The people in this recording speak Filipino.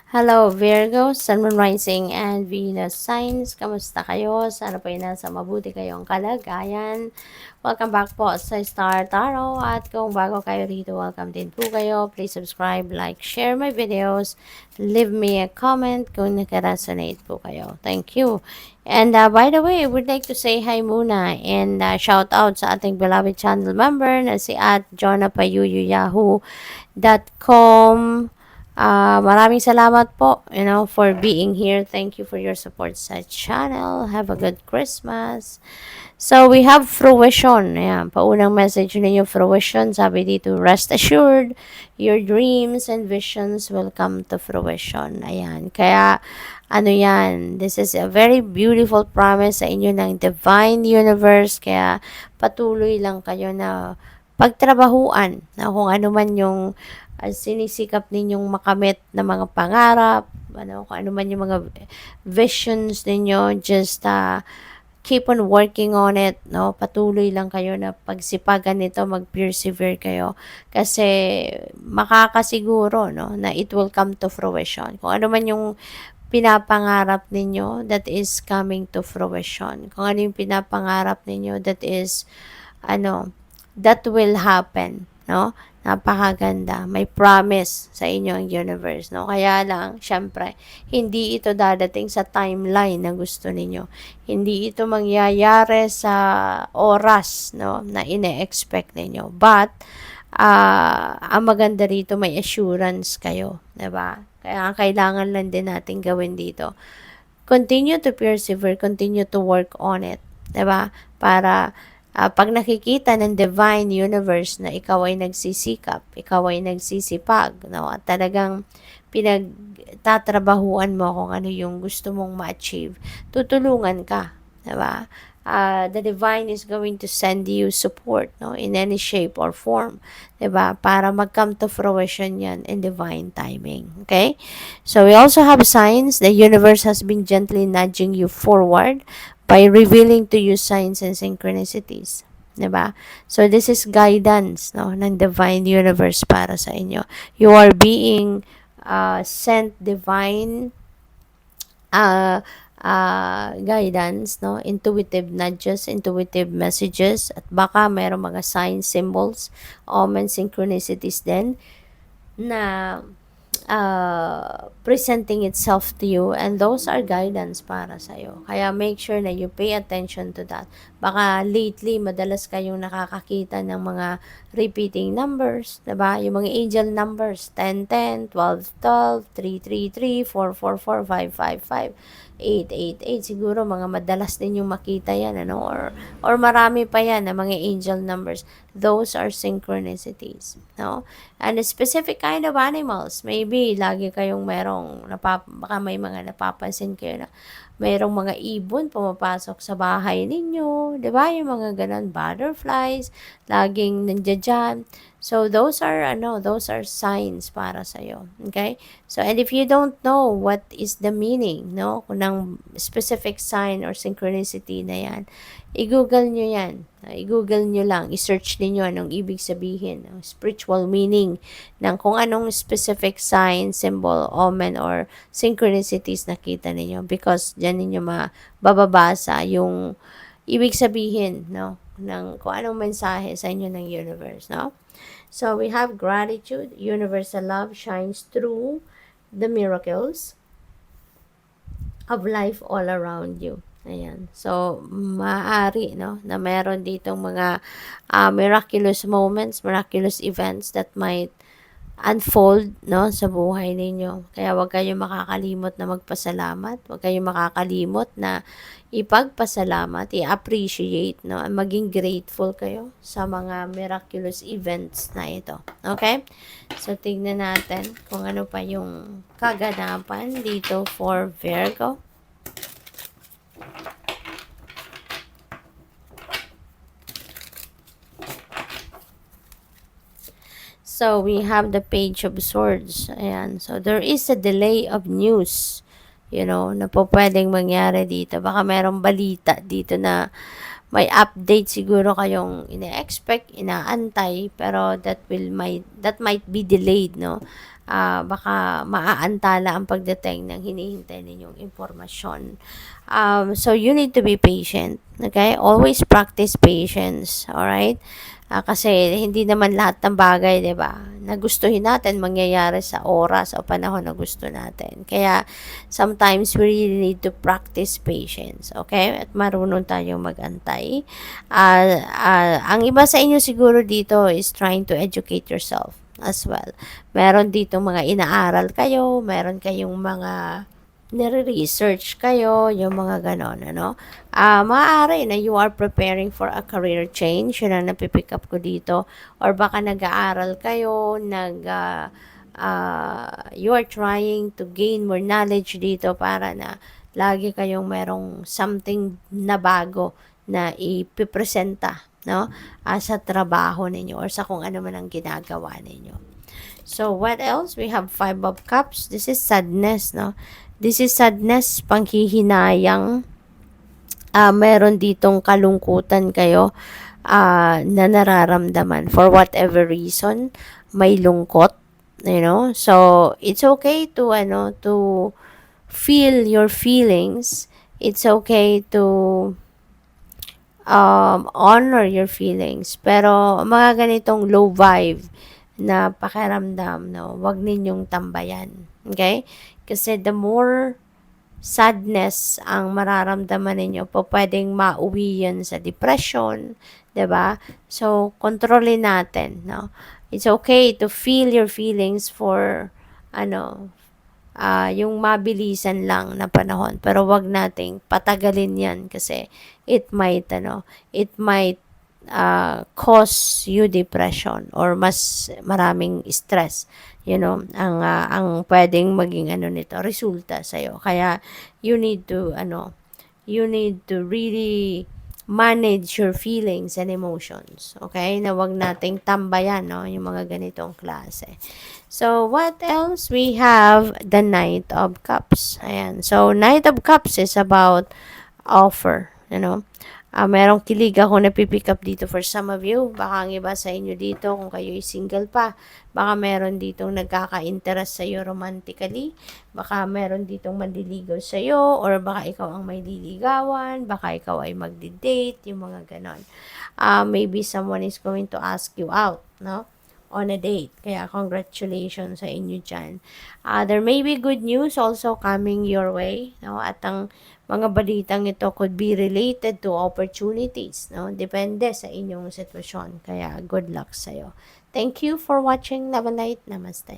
Hello Virgo, Sun, Moon, Rising, and Venus signs. Kamusta kayo? Sana po ay nasa mabuti kayong kalagayan. Welcome back po sa Star Tarot. At kung bago kayo rito, welcome din po kayo. Please subscribe, like, share my videos. Leave me a comment kung nakaresonate po kayo. Thank you. And by the way, I would like to say hi muna and shout out sa ating beloved channel member na si at jonapayuyuyahoo.com. Maraming salamat po, for being here. Thank you for your support sa channel. Have a good Christmas. So, we have fruition. Ayan, paunang message ninyo, fruition. Sabi dito, rest assured, your dreams and visions will come to fruition. Ayan, kaya, yan, this is a very beautiful promise sa inyo ng divine universe. Kaya, patuloy lang kayo na pagtrabahuan na kung ano man yung sinisikap ninyong makamit na mga pangarap, kung ano man yung mga visions ninyo, just keep on working on it, no? Patuloy lang kayo na pagsipagan nito, mag-persevere kayo kasi makakasiguro, no, na it will come to fruition. Kung ano man yung pinapangarap ninyo, that is coming to fruition. Kung ano yung pinapangarap ninyo, that will happen, no? Napakaganda. May promise sa inyo ang universe, no? Kaya lang, syempre, hindi ito dadating sa timeline na gusto ninyo. Hindi ito mangyayari sa oras, no, na ine-expect ninyo. But, ang maganda rito, may assurance kayo, 'di ba? Kaya kailangan lang din natin gawin dito. Continue to persevere, continue to work on it, 'di ba? Para pag nakikita ng divine universe na ikaw ay nagsisikap, ikaw ay nagsisipag, no? At talagang pinagtatrabahuan mo kung ano yung gusto mong ma-achieve, tutulungan ka, 'di ba? The divine is going to send you support, no, in any shape or form, 'di ba? Para mag-come to fruition 'yan in divine timing. Okay? So we also have signs the universe has been gently nudging you forward by revealing to you signs and synchronicities. Diba? So, this is guidance, no, ng divine universe para sa inyo. You are being sent divine guidance, no, intuitive nudges, intuitive messages, at baka mayroong mga signs, symbols, omens, synchronicities din na presenting itself to you, and those are guidance para sa'yo. Kaya make sure na you pay attention to that. Baka lately, madalas kayong nakakakita ng mga repeating numbers, diba? Yung mga angel numbers, 10-10, 12-12, 3-3-3, 4-4-4, 5-5-5, 8-8-8. Siguro mga madalas din yung makita yan, ano? Or marami pa yan na mga angel numbers. Those are synchronicities, no? And a specific kind of animals, maybe lagi kayong baka may mga napapansin kayo na mayroong mga ibon pumapasok sa bahay ninyo, 'di ba? Yung mga ganun, butterflies, laging nandiyan dyan. So those are signs para sa iyo. Okay? So and if you don't know what is the meaning, no, kung ng specific sign or synchronicity na 'yan, i-google nyo yan. I-google nyo lang, i-search niyo anong ibig sabihin, ang spiritual meaning ng kung anong specific sign, symbol, omen, or synchronicities nakita ninyo. Because dyan ninyo mababasa yung ibig sabihin, no, ng kung anong mensahe sa inyo ng universe, no? So, we have gratitude. Universal love shines through the miracles of life all around you. Ayan. So, maaari, no, na meron ditong mga miraculous moments, miraculous events that might unfold, no, sa buhay ninyo. Kaya huwag kayong makakalimot na magpasalamat. Huwag kayong makakalimot na ipagpasalamat, i-appreciate, no, maging grateful kayo sa mga miraculous events na ito. Okay? So, tignan natin kung ano pa yung kaganapan dito for Virgo. So, we have the Page of Swords. Ayan. So, there is a delay of news, na po pwedeng mangyari dito. Baka merong balita dito na may update siguro kayong ine-expect, inaantay, pero that might be delayed, no? baka maaantala ang pagdating ng hinihintay ninyong impormasyon. So you need to be patient, okay? Always practice patience, alright? Kasi hindi naman lahat ng bagay, 'di ba, na gustuhin natin mangyayari sa oras o panahon na gusto natin. Kaya sometimes we really need to practice patience, okay? At marunong tayong magantay. Ang iba sa inyo siguro dito is trying to educate yourself as well. Meron dito mga inaaral kayo, meron kayong mga nire-research kayo, yung mga ganon, ano. Maaari na you are preparing for a career change, yun ang napipick up ko dito. Or baka nag-aaral kayo, you are trying to gain more knowledge dito para na lagi kayong merong something na bago na ipipresenta, no? Sa trabaho ninyo or sa kung ano man ang ginagawa ninyo. So, what else? We have 5 of Cups. This is sadness, no? This is sadness, panghihinayang. Meron ditong kalungkutan kayo na nararamdaman. For whatever reason, may lungkot, you know? So, it's okay to, to feel your feelings. It's okay to honor your feelings. Pero, mga ganitong low vibe na pakiramdam, no, wag ninyong tambayan. Okay? Kasi the more sadness ang mararamdaman ninyo, pwedeng mauwi yan sa depression, 'di ba? So, kontrolin natin, no? It's okay to feel your feelings for, yung mabilisan lang na panahon. Pero wag nating patagalin yan kasi it might cause you depression or mas maraming stress, ang pwedeng maging nito resulta sa iyo. Kaya you need to really manage your feelings and emotions, okay? Na wag nating tambayan, no, yung mga ganitong klase. So, what else? We have the Knight of Cups. Ayan. So, Knight of Cups is about offer, merong kilig ako na pipick up dito for some of you. Baka ang iba sa inyo dito, kung kayo ay single pa, baka meron ditong nagkaka-interest sa iyo romantically, baka meron ditong manliligaw sa iyo, or baka ikaw ang may liligawan, baka ikaw ay magdi-date, yung mga ganon. Maybe someone is going to ask you out, no? On a date. Kaya congratulations sa inyo dyan. There may be good news also coming your way, no? At ang mga balitang ito could be related to opportunities, no? Depende sa inyong sitwasyon. Kaya good luck sa'yo. Thank you for watching. Love and light. Namaste.